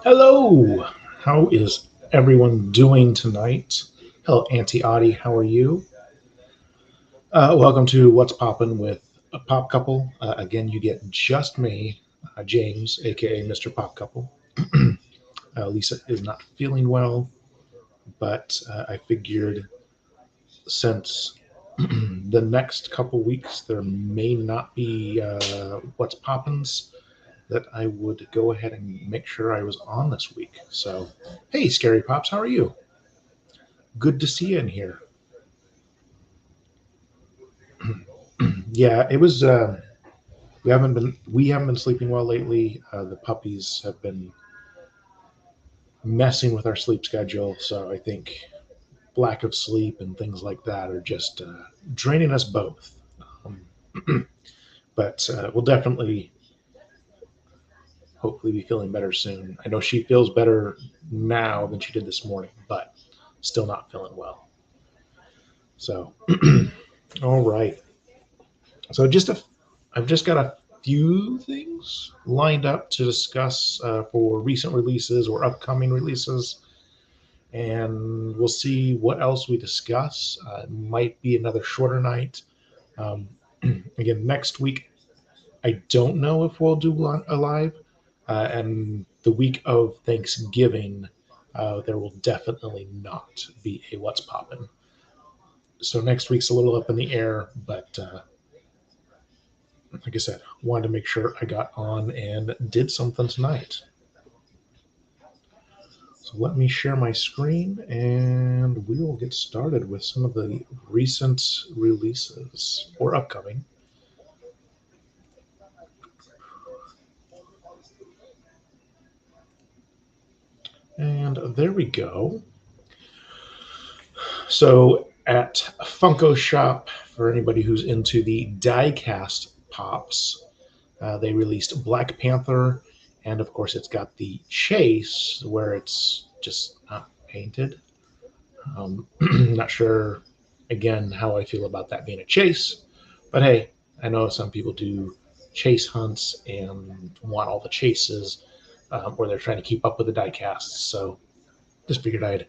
Hello, how is everyone doing tonight? Hello, Auntie Audie, how are you? Welcome to What's Poppin' with a Pop Couple. Again, you get just me, James, aka Mr. Pop Couple. Lisa is not feeling well, but I figured since the next couple weeks there may not be What's Poppins, that I would go ahead and make sure I was on this week. So, hey, Scary Pops, how are you? Good to see you in here. Yeah, it was. We haven't been sleeping well lately. The puppies have been messing with our sleep schedule, so I think lack of sleep and things like that are just draining us both. Um, but we'll definitely, hopefully, be feeling better soon. I know she feels better now than she did this morning, but still not feeling well. So, all right. So I've just got a few things lined up to discuss for recent releases or upcoming releases, and we'll see what else we discuss. It might be another shorter night. Um, Again, next week I don't know if we'll do a live, and the week of Thanksgiving there will definitely not be a What's Poppin'. So next week's a little up in the air, but like I said, wanted to make sure I got on and did something tonight. So let me share my screen and we will get started with some of the recent releases or upcoming. And there we go. So at Funko Shop, for anybody who's into the diecast pops, they released Black Panther, and of course, it's got the chase where it's just not painted. Not sure, again, how I feel about that being a chase, but hey, I know some people do chase hunts and want all the chases, or they're trying to keep up with the die casts. So just figured I'd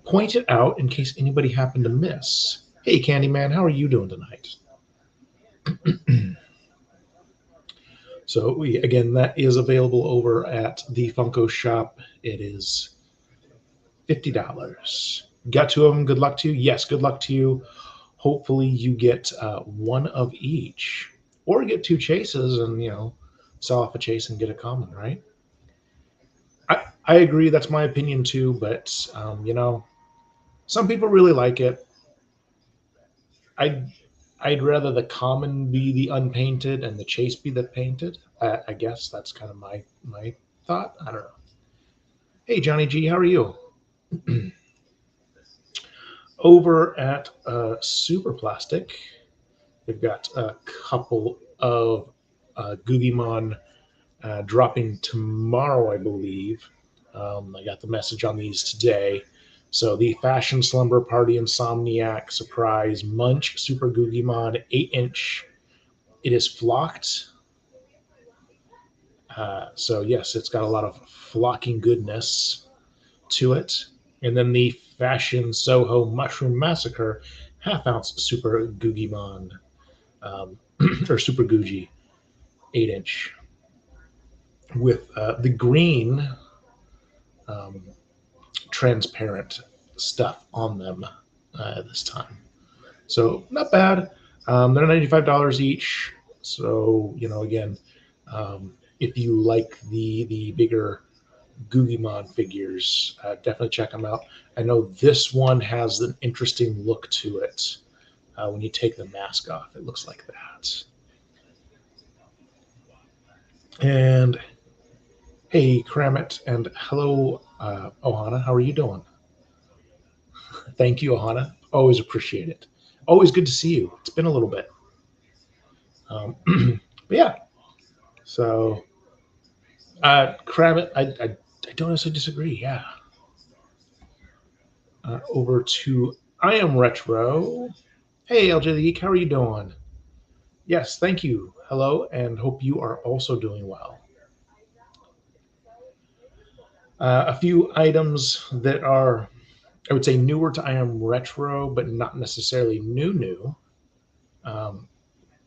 point it out in case anybody happened to miss. Hey, Candyman, how are you doing tonight? So again, that is available over at the Funko Shop. It is $50. Got two of them. Good luck to you. Yes, good luck to you. Hopefully, you get one of each, or get two chases and sell off a chase and get a common. Right? I agree. That's my opinion too. But some people really like it. I'd rather the common be the unpainted and the chase be the painted. I guess that's kind of my thought. I don't know. Hey, Johnny G, how are you? Over at Super Plastic, they've got a couple of Gugimon dropping tomorrow, I believe. I got the message on these today. So the Fashion Slumber Party Insomniac Surprise Munch Super Gugimon 8-inch. It is flocked. So yes, it's got a lot of flocking goodness to it. And then the Fashion Soho Mushroom Massacre half-ounce Super Gugimon, um, or Super Guji 8-inch with the green um, transparent stuff on them this time. So not bad. They're $95 each. So again, if you like the bigger Gugimon figures, definitely check them out. I know this one has an interesting look to it. When you take the mask off, it looks like that. And hey, Kramit, and hello, Ohana. How are you doing? Thank you, Ohana. Always appreciate it. Always good to see you. It's been a little bit. But yeah, so Kramit, I don't necessarily disagree. Yeah. Over to I Am Retro. Hey, LJ the Geek, how are you doing? Yes, thank you. Hello, and hope you are also doing well. A few items that are, I would say, newer to I Am Retro, but not necessarily new. Um,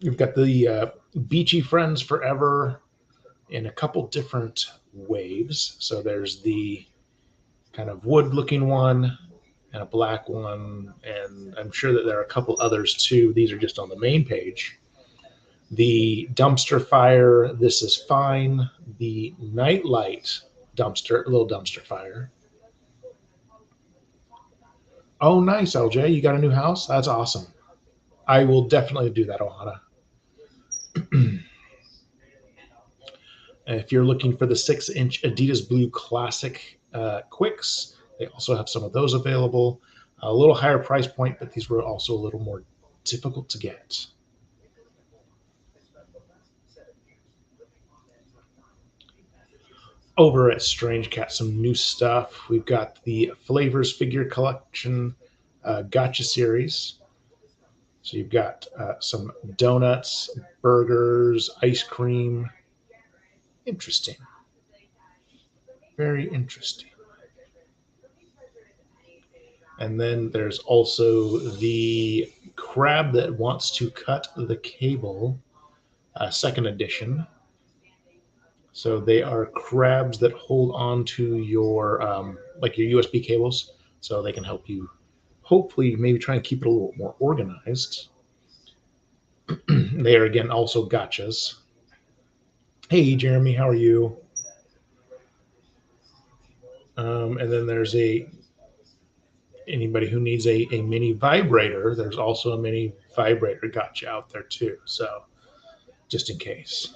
you've got the Beachy Friends Forever in a couple different waves. So there's the kind of wood looking one and a black one, and I'm sure that there are a couple others too. These are just on the main page. The dumpster fire, this is fine. The nightlight dumpster, little dumpster fire. Oh, nice, LJ. You got a new house? That's awesome. I will definitely do that, Ohana. If you're looking for the 6-inch Adidas Blue Classic Quicks, they also have some of those available. A little higher price point, but these were also a little more difficult to get. Over at Strange Cat, some new stuff. We've got the Flavors Figure Collection Gotcha Series. So you've got some donuts, burgers, ice cream. Interesting. Very interesting. And then there's also the Crab That Wants to Cut the Cable, second edition. So they are crabs that hold on to your like your USB cables, so they can help you. Hopefully, maybe try and keep it a little more organized. They are again also gotchas. Hey, Jeremy, how are you? And then there's a anybody who needs a mini vibrator. There's also a mini vibrator gotcha out there too. So just in case.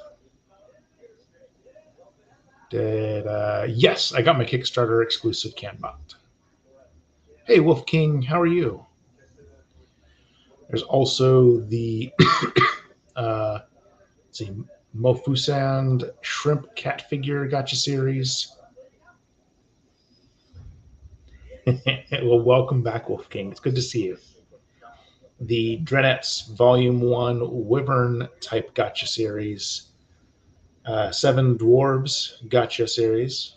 Did yes, I got my Kickstarter exclusive CanBot. Hey, Wolf King, how are you? There's also the uh, let's see, Mofusand shrimp cat figure gotcha series. Well, welcome back, Wolf King. It's good to see you. The Dreadettes Volume 1 Wyvern type gotcha series. Seven Dwarves gotcha series.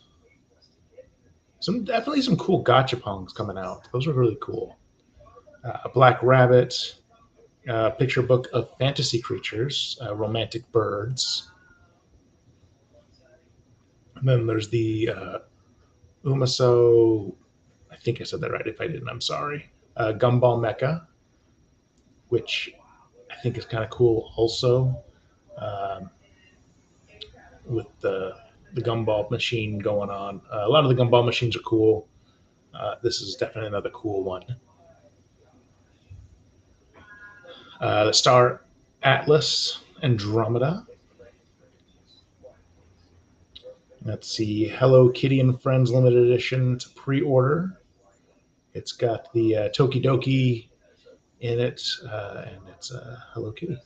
Some definitely some cool gotcha pongs coming out. Those are really cool. A Black Rabbit, picture book of fantasy creatures, romantic birds. And then there's the Umaso. I think I said that right. If I didn't, I'm sorry. Gumball Mecha, which I think is kind of cool also, um, with the gumball machine going on. A lot of the gumball machines are cool. This is definitely another cool one. The Star Atlas Andromeda. Let's see, Hello Kitty and Friends limited edition to pre-order. It's got the Tokidoki in it, and it's Hello Kitty.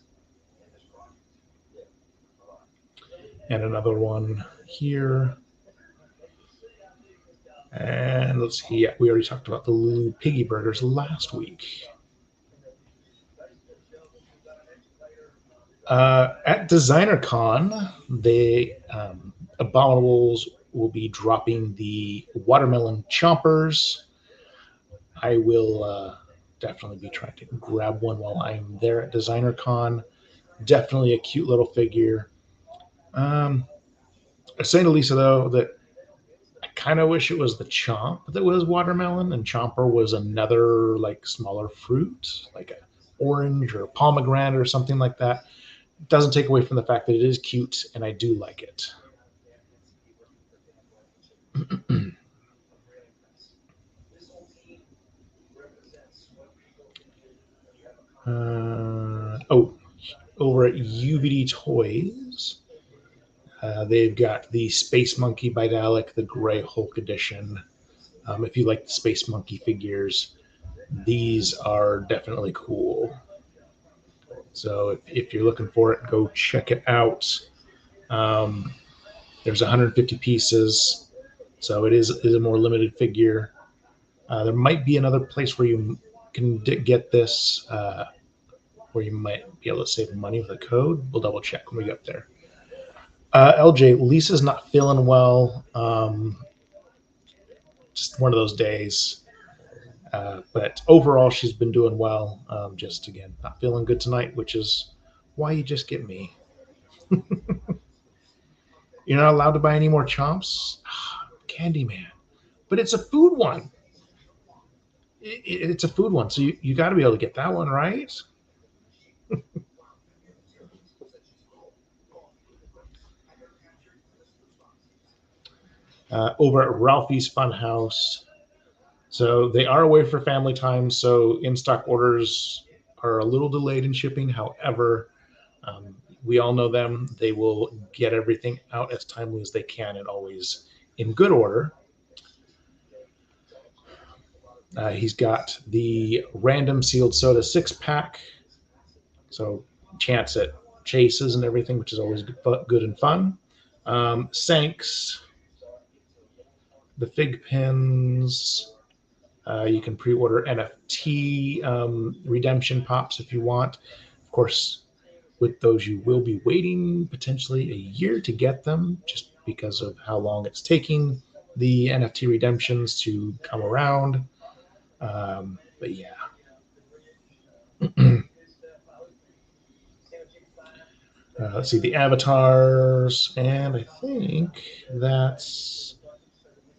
And another one here. And let's see, yeah, we already talked about the Lulu Piggy Burgers last week. At Designer Con, they Abominables will be dropping the watermelon chompers. I will definitely be trying to grab one while I'm there at Designer Con. Definitely a cute little figure. I was saying to Lisa though that I kind of wish it was the chomp that was watermelon, and chomper was another like smaller fruit, like a orange or a pomegranate or something like that. It doesn't take away from the fact that it is cute, and I do like it. Oh, over at UVD Toys, they've got the Space Monkey Bidalic, the Gray Hulk edition. If you like the Space Monkey figures, these are definitely cool. So if you're looking for it, go check it out. Um, there's 150 pieces, so it is a more limited figure. There might be another place where you can get this, where you might be able to save money with a code. We'll double check when we get there. LJ, Lisa's not feeling well. just one of those days. But overall, she's been doing well. Just again, not feeling good tonight, which is why you just get me. You're not allowed to buy any more chomps. Candyman, but it's a food one. It's a food one, so you got to be able to get that one, right? Over at Ralphie's Funhouse. So they are away for family time, so in stock orders are a little delayed in shipping. However, we all know them. They will get everything out as timely as they can and always in good order. He's got the random sealed soda 6-pack. So chance at chases and everything, which is always good and fun. Sanks, the fig pins. You can pre-order NFT redemption pops if you want. Of course, with those, you will be waiting potentially a year to get them just because of how long it's taking the NFT redemptions to come around. But yeah. Let's see the avatars, and I think that's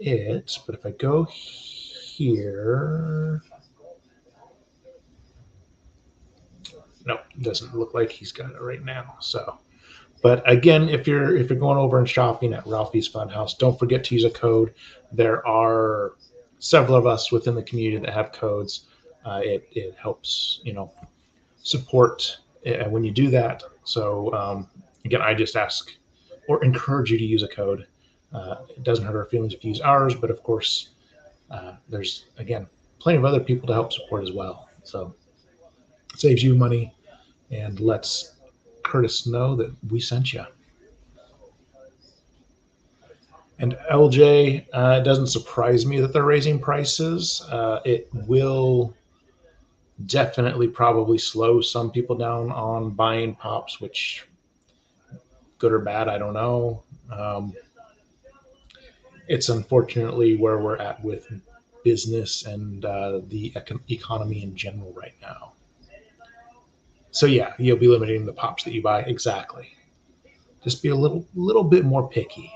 it. But if I go here, nope, doesn't look like he's got it right now. So, but again, if you're going over and shopping at Ralphie's Funhouse, don't forget to use a code. There are several of us within the community that have codes. It helps support when you do that. So again, I just ask or encourage you to use a code. It doesn't hurt our feelings if you use ours, but of course, there's again plenty of other people to help support as well. So it saves you money and lets Curtis know that we sent you. And LJ, it doesn't surprise me that they're raising prices. It will definitely probably slow some people down on buying pops, which good or bad, I don't know. It's unfortunately where we're at with business and the economy in general right now. So yeah, you'll be limiting the pops that you buy. Exactly. Just be a little bit more picky.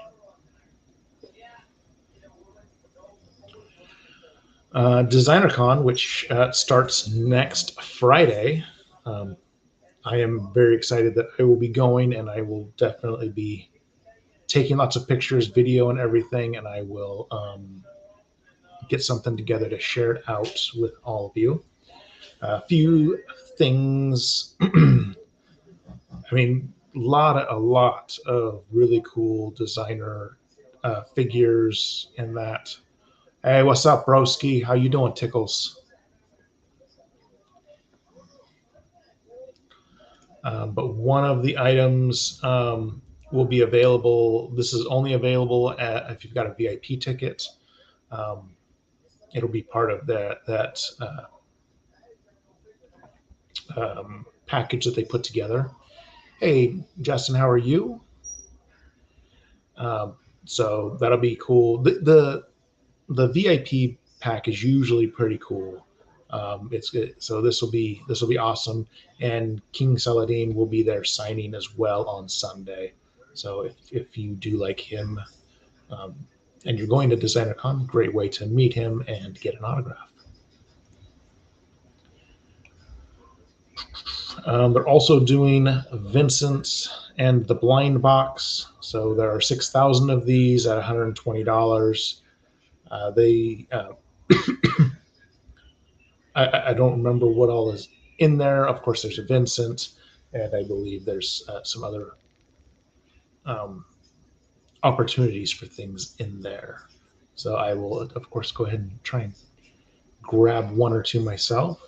DesignerCon, which starts next Friday. I am very excited that I will be going, and I will definitely be taking lots of pictures, video, and everything, and I will get something together to share it out with all of you. A few things. I mean, a lot of really cool designer figures in that. Hey, what's up, broski? How you doing, Tickles? But one of the items will be available. This is only available if you've got a VIP ticket. It'll be part of that package that they put together. Hey, Justin, how are you? So that'll be cool. The VIP pack is usually pretty cool. It's good. So this will be awesome. And King Saladin will be there signing as well on Sunday. So if you do like him, and you're going to DesignerCon, great way to meet him and get an autograph. They're also doing Vincent and the Blind Box. So there are 6,000 of these at $120. I don't remember what all is in there. Of course, there's a Vincent, and I believe there's some other opportunities for things in there. So I will, of course, go ahead and try and grab one or two myself.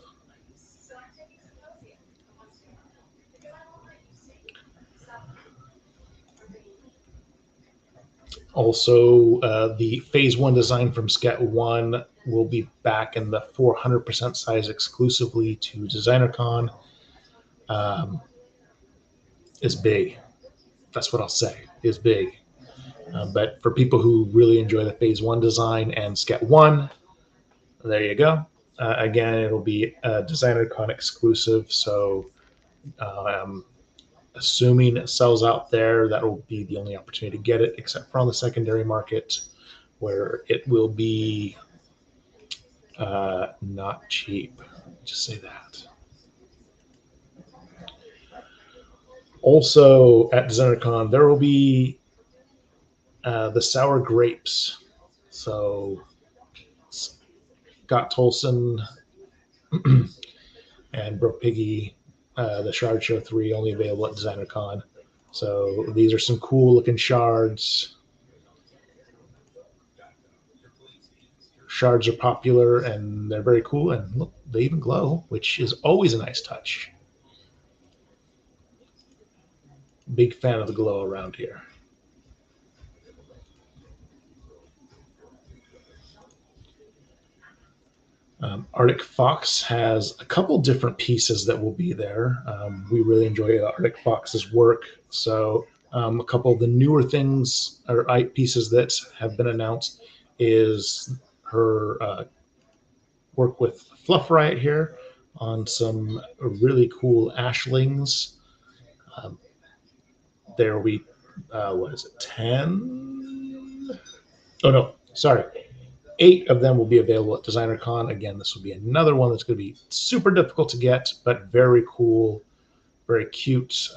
Also, the Phase 1 design from Sket 1 will be back in the 400% size exclusively to DesignerCon. It's big. That's what I'll say. It's big. But for people who really enjoy the Phase 1 design and Sket 1, there you go. Again, it'll be a DesignerCon exclusive, so I'm assuming it sells out there. That will be the only opportunity to get it, except for on the secondary market, where it will be not cheap. Just say that. Also at DesignerCon, there will be the sour grapes. So Scott Tolson and Brooke Piggy, the Shard Show 3, only available at DesignerCon. So these are some cool looking shards. Shards are popular and they're very cool, and look, they even glow, which is always a nice touch. Big fan of the glow around here. Arctic Fox has a couple different pieces that will be there. We really enjoy Arctic Fox's work. So a couple of the newer things or pieces that have been announced is her work with Fluff Riot here on some really cool ashlings. Um, there will be, what is it, 10? Oh, no, sorry. 8 of them will be available at DesignerCon. Again, this will be another one that's going to be super difficult to get, but very cool, very cute.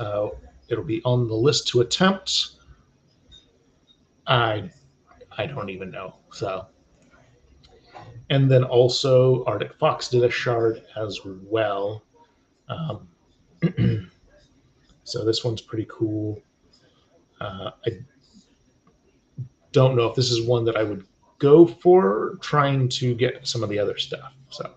It'll be on the list to attempt. I don't even know. So, and then also Arctic Fox did a shard as well. Um, so this one's pretty cool. I don't know if this is one that I would go for trying to get some of the other stuff. So.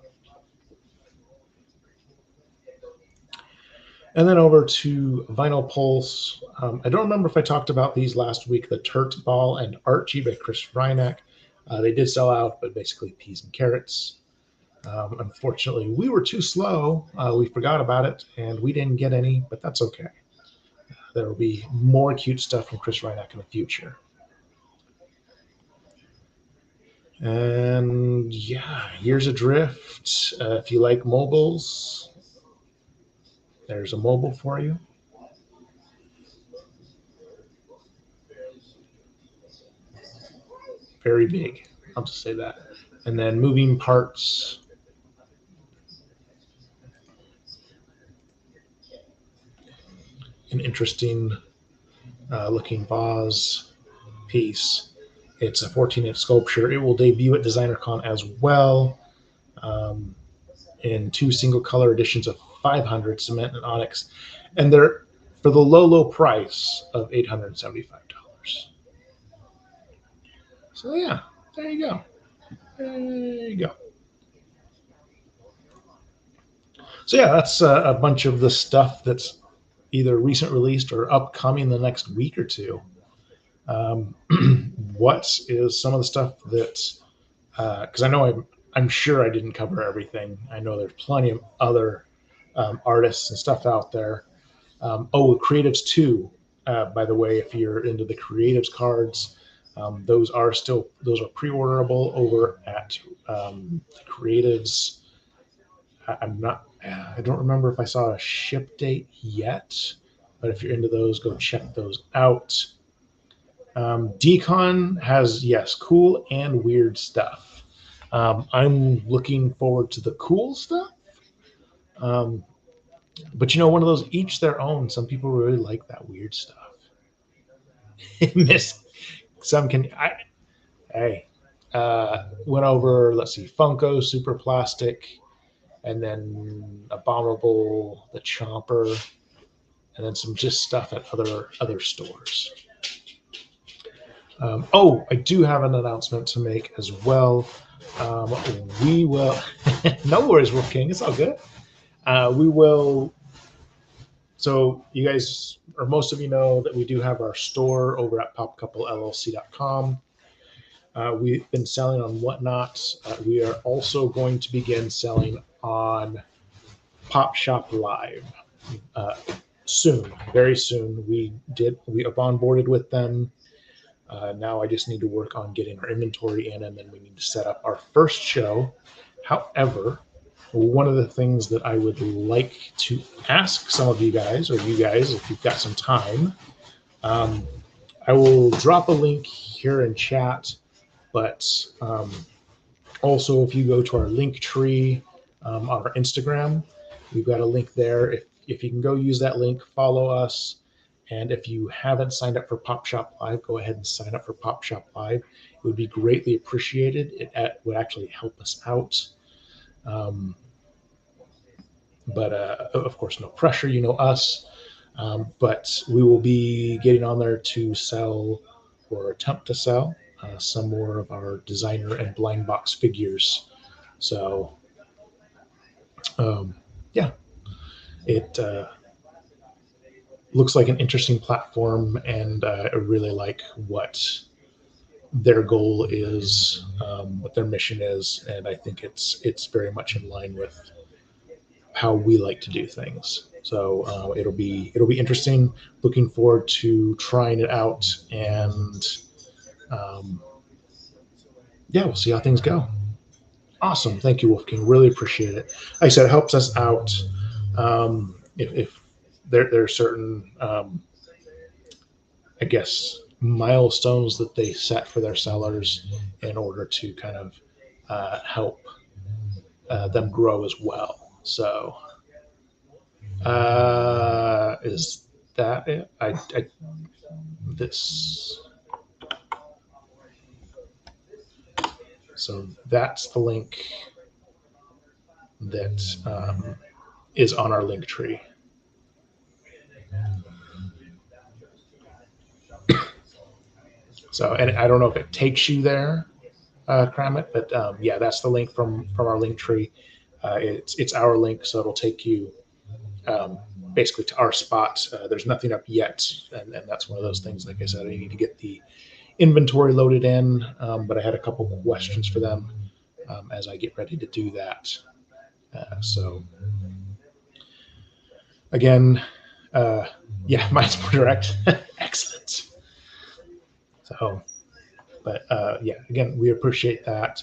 And then over to Vinyl Pulse. I don't remember if I talked about these last week, the Turt Ball and Archie by Chris Reinach. They did sell out, but basically peas and carrots. Unfortunately, we were too slow. We forgot about it, and we didn't get any, but that's okay. There will be more cute stuff from Chris Reinach in the future. And yeah, Years Adrift. If you like mobiles, there's a mobile for you. Very big. I'll just say that. And then moving parts. An interesting looking vase piece. It's a 14-inch sculpture. It will debut at DesignerCon as well in 2 single color editions of 500 cement and onyx. And they're for the low price of $875. So yeah, there you go. There you go. So yeah, that's a bunch of the stuff that's either recent released or upcoming the next week or two. What is some of the stuff that? Because I know I'm sure I didn't cover everything. I know there's plenty of other artists and stuff out there. Creatives 2, by the way, if you're into the Creatives cards, those are pre-orderable over at Creatives. I don't remember if I saw a ship date yet, but if you're into those, go check those out. Decon has, yes, cool and weird stuff. I'm looking forward to the cool stuff. But one of those, each their own. Some people really like that weird stuff. Miss some can. Went over. Let's see, Funko, Super Plastic, and then Abominable, the Chomper, and then some just stuff at other stores. I do have an announcement to make as well. We will. No worries, Wolf King. It's all good. We will. So you guys, or most of you know that we do have our store over at popcouplellc.com. We've been selling on Whatnot. We are also going to begin selling on Pop Shop Live soon, very soon. We have onboarded with them. Now I just need to work on getting our inventory in, and then we need to set up our first show. However, one of the things that I would like to ask some of you guys, or you guys, if you've got some time, um, I will drop a link here in chat, but also if you go to our link tree on our Instagram, we've got a link there. If you can go use that link, follow us. And if you haven't signed up for Pop Shop Live, go ahead and sign up for Pop Shop Live. It would be greatly appreciated. It would actually help us out. Um, but of course, no pressure, you know us. But we will be getting on there to sell or attempt to sell some more of our designer and blind box figures. So, yeah, it looks like an interesting platform, and I really like what their goal is, what their mission is, and I think it's very much in line with how we like to do things. So it'll be interesting. Looking forward to trying it out, and um, yeah, we'll see how things go. Awesome, thank you, Wolfgang. Really appreciate it. Like I said, it helps us out. If there are certain, I guess, milestones that they set for their sellers in order to kind of help them grow as well. So is that it? This. So that's the link that is on our link tree. So, and I don't know if it takes you there, Kramit, but yeah, that's the link from our link tree. It's our link, so it'll take you basically to our spot. There's nothing up yet, and that's one of those things. Like I said, I need to get the inventory loaded in, but I had a couple questions for them as I get ready to do that. So again, yeah, mine's more direct. Excellent. So, but yeah, again, we appreciate that.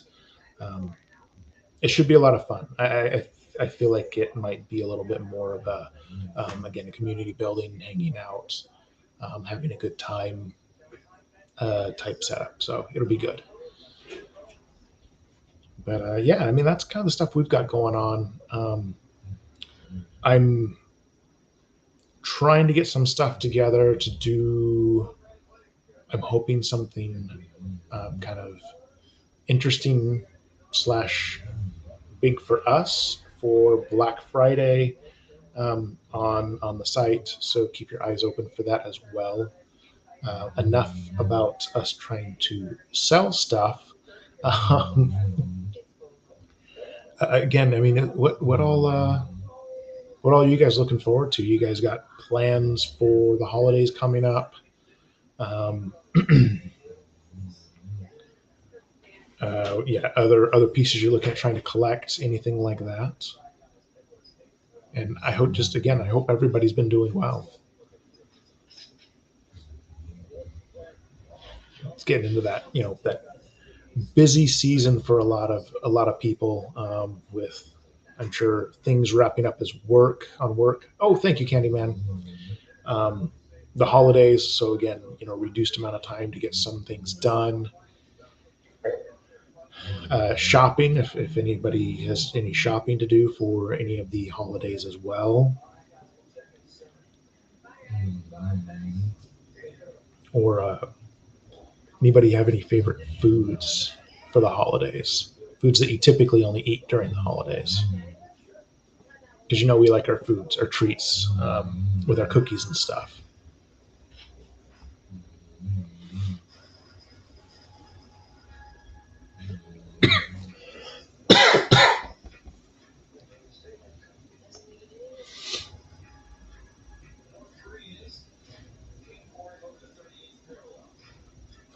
It should be a lot of fun. I feel like it might be a little bit more of a again, a community building, hanging out, having a good time type setup. So it'll be good. But yeah, I mean, that's kind of the stuff we've got going on. I'm trying to get some stuff together to do. I'm hoping something kind of interesting / big for us for Black Friday on the site. So keep your eyes open for that as well. Enough about us trying to sell stuff. Um, Again, I mean, what all you guys looking forward to? You guys got plans for the holidays coming up? Yeah, other pieces you're looking at trying to collect, anything like that? And I hope, just again, I hope everybody's been doing well. Let's get into that, that busy season for a lot of people, with, I'm sure, things wrapping up as work. Oh, thank you, Candyman. The holidays, so again, reduced amount of time to get some things done. Shopping, if anybody has any shopping to do for any of the holidays as well. Or anybody have any favorite foods for the holidays? Foods that you typically only eat during the holidays? Because we like our foods, our treats, with our cookies and stuff.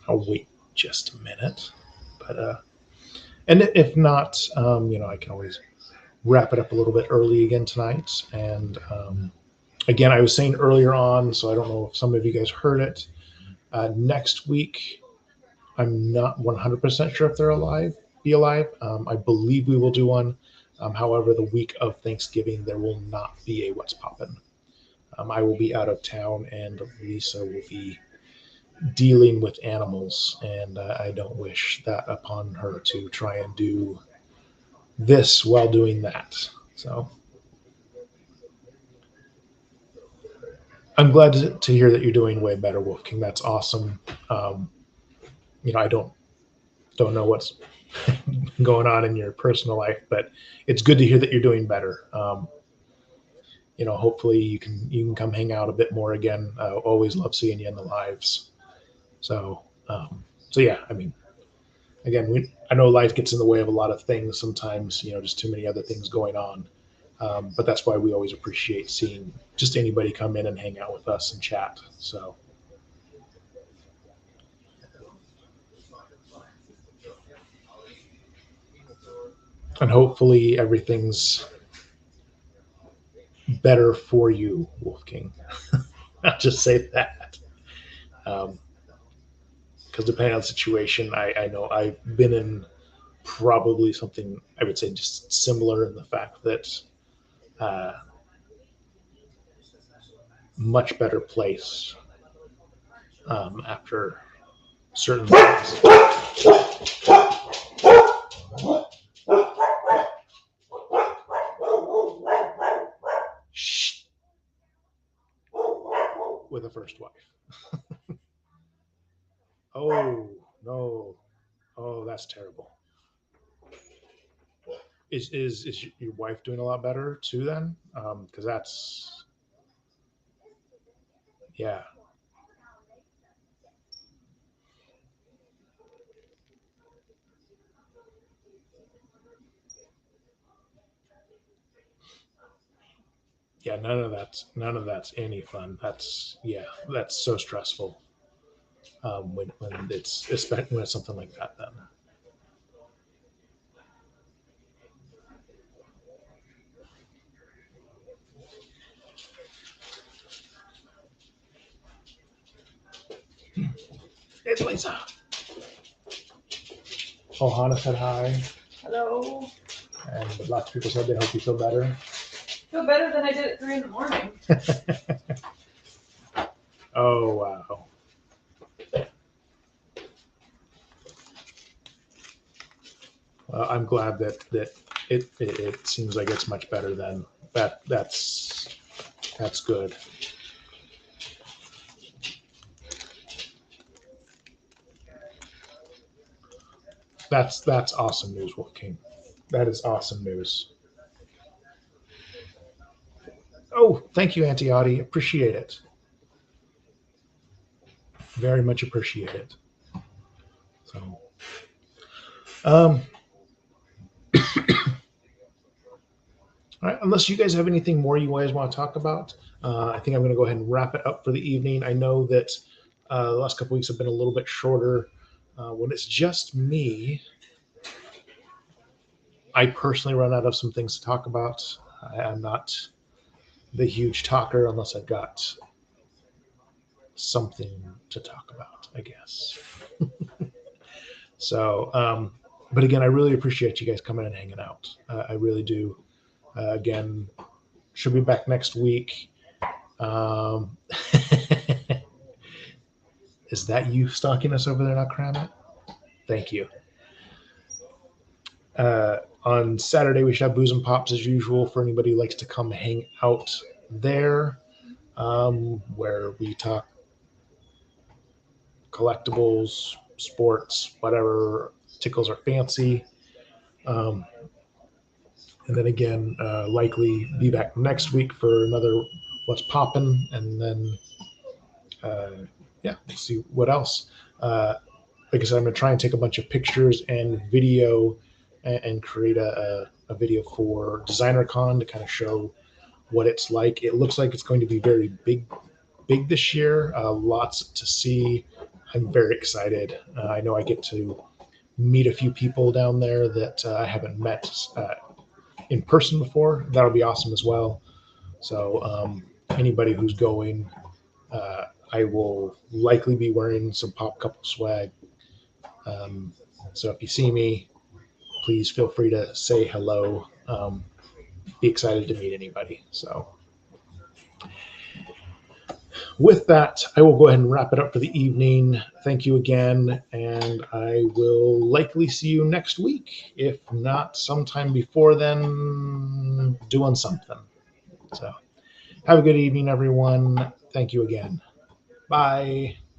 I'll wait just a minute, but and if not, I can always wrap it up a little bit early again tonight. And again, I was saying earlier on, so I don't know if some of you guys heard it. Next week I'm not 100% sure if they're be alive. I believe we will do one. However, the week of Thanksgiving, there will not be a What's Poppin'. I will be out of town, and Lisa will be dealing with animals, and I don't wish that upon her to try and do this while doing that. So I'm glad to hear that you're doing way better, Wolf King. That's awesome. Um, I don't know what's going on in your personal life, but it's good to hear that you're doing better. Hopefully you can come hang out a bit more again. Always love seeing you in the lives. So yeah, I mean, again, I know life gets in the way of a lot of things sometimes. Just too many other things going on. But that's why we always appreciate seeing just anybody come in and hang out with us and chat. So, and hopefully everything's better for you, Wolf King. I'll just say that. Because depending on the situation, I know I've been in probably something I would say just similar in the fact that uh, much better place after certain things. With a first wife. Oh no! Oh, that's terrible. Is your wife doing a lot better too then? Because that's yeah, yeah. None of that's any fun. That's yeah. That's so stressful. When it's especially when it's something like that. Then it's Lisa. Oh, Hannah said hi, Hello. and lots of people said they hope you feel better. Feel better than I did at 3 in the morning. Oh wow. Well, I'm glad that it seems like it's much better than that. That's good. That's awesome news, Wolf King. That is awesome news. Oh, thank you, Auntie Audie. Appreciate it. Very much appreciate it. So, um, all right, unless you guys have anything more you guys want to talk about, I think I'm going to go ahead and wrap it up for the evening. I know that the last couple weeks have been a little bit shorter. When it's just me, I personally run out of some things to talk about. I'm not the huge talker unless I've got something to talk about, I guess. So, but again, I really appreciate you guys coming and hanging out. I really do. Again, should be back next week. Um, is that you stalking us over there now, Kramit? Thank you. On Saturday, we should have booze and pops as usual for anybody who likes to come hang out there, where we talk collectibles, sports, whatever tickles our fancy. Um, and then again, likely be back next week for another What's Poppin', and then uh, yeah, we'll see what else. Uh, like I said, I'm gonna try and take a bunch of pictures and video, and create a video for DesignerCon to kind of show what it's like. It looks like it's going to be very big this year. Lots to see. I'm very excited. I know I get to meet a few people down there that I haven't met in person before. That'll be awesome as well. So anybody who's going, I will likely be wearing some Pop Couple swag. Um, so if you see me, please feel free to say hello. Be excited to meet anybody. So with that, I will go ahead and wrap it up for the evening. Thank you again, and I will likely see you next week. If not, sometime before then, doing something. So have a good evening, everyone. Thank you again. Bye.